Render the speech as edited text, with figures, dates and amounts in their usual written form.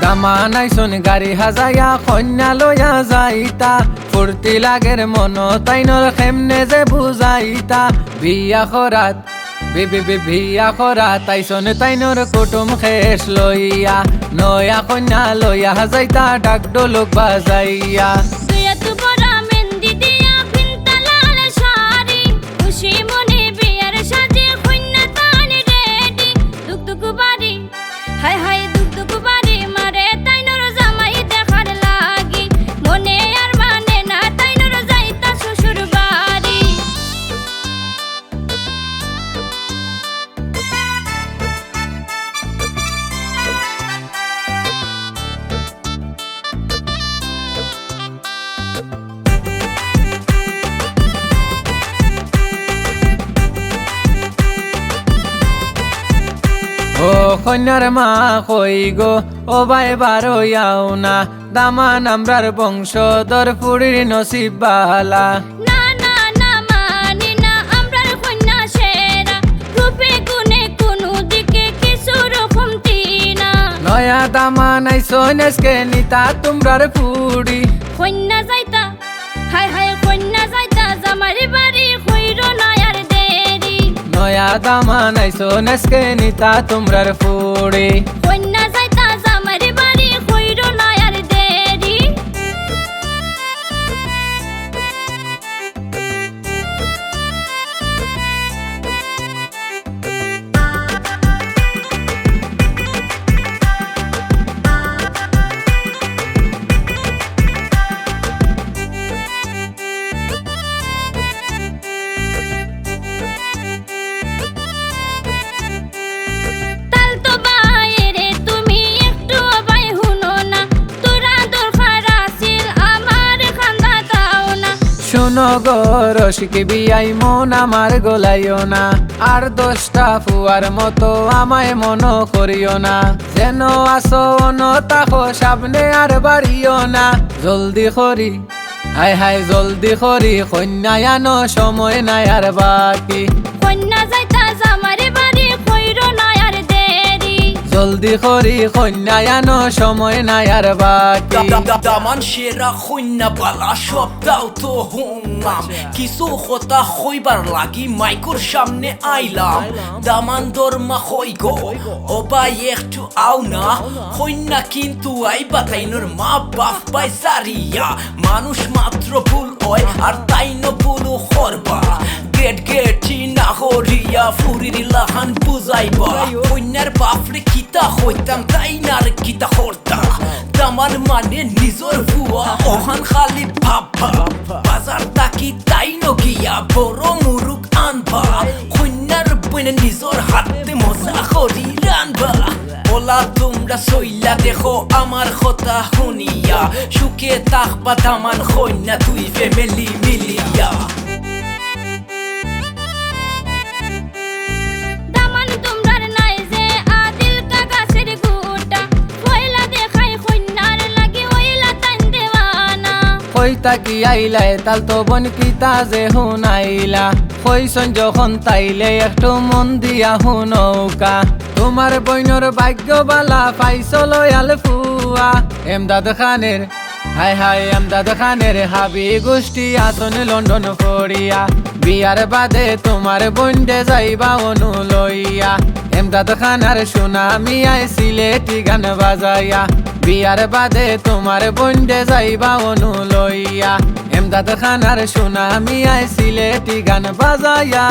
দামানাইছুন গাড়ি হাজাইয়া কন্যা লইয়া যাইতা ফুর্তি লাগের মন তাইনর কেমনে যে বুঝাইতা বিয়া খরাত বিয়া খরাত তাইছুন তাইনর কুটুম খেস লইয়া নয়া কন্যা লইয়া যাইতা ডাক ডোলক বাজাইয়া ও কন্যার মা কই গো ও বাই বারোয়াও না দামান আমরার বংশধর পুরীর নসিব বালা নয়া দামান আইসোন আজকে নিতা তোমরার পুরি কন্যা যাইতা হায় হায় কন্যা যাইতা জামারি বাড়ি কইরো নয়ার দেরি নয়া দামান আইসোন আজকে নিতা তোমরার পুরি কন্যা যাইতা জামারি বাড়ি কইরো নয়ার দেরি শুনো গো রসিক বিয়াই মন আমার গোলাইও না আর 10টা ফুয়ার মতো আমায় মন করিও না যেন আসো তাকো সামনে আর বাড়িও না জলদি করি হায় হায় জলদি করি কন্যায়ানো সময় নাই আর বাকি কন্যা যাইতা জামারি বাড়ি কইরো নয়ার দেরি জলদি করি কন্যায়ানো সময় নাই আর বাকি দামান সেরা কন্যা বালা সব দাও তো হুমলাম কিছু কথা হইবার লাগি মাইকোর সামনে আইলাম দামান দরমা হই গো ও ভাই একটু আও না কন্যা কিন্তু আইবা তাইনোর মা বাপ পাই সারিয়া মানুষ মাত্র ভুল হয় আর তাইনো ভুলও করবা গেটি না হরিয়া ফুরির লাহান বুঝাইবা কন্যার বাপরে কিতা হইতাম তাইনার কিতা হরতা দামান মানে নিজর ভুয়া ওহান খালি ভাববা বাজার তাকি তাইনো গিয়া বড় মুরুক আনবা কন্যার বইনে নিজর হাতে মজা করি রানবা ওলা তোমরা সইলা দেখো আমার কথা শুনিয়া সুখে থাকবা দামান কন্যা তুই ফ্যামিলি মিলিয়া কইতা কি আইলা তাল তো বন কিতা যে হুনাইলা কইসন যখন তাইলে একটু মন দিয়া হুনৌকা তোমার বইনর ভাগ্য বালা পাইছো লয়াল ফুয়া এমদাদ খানের হায় হায় এমদাদ খানের হাবি গোষ্ঠী আসন লন্ডন ফড়িয়া বিয়ার বাদে তোমার বন্ডে যাইবা অনু লইয়া এমদাদ খানার সুনামি আই সিলেটি গান বাজাইয়া বিয়ার বাদে তোমার বন্ডে যাইবা অনু লইয়া এমদাদ খানার সুনামি আই সিলেটি গান বাজাইয়া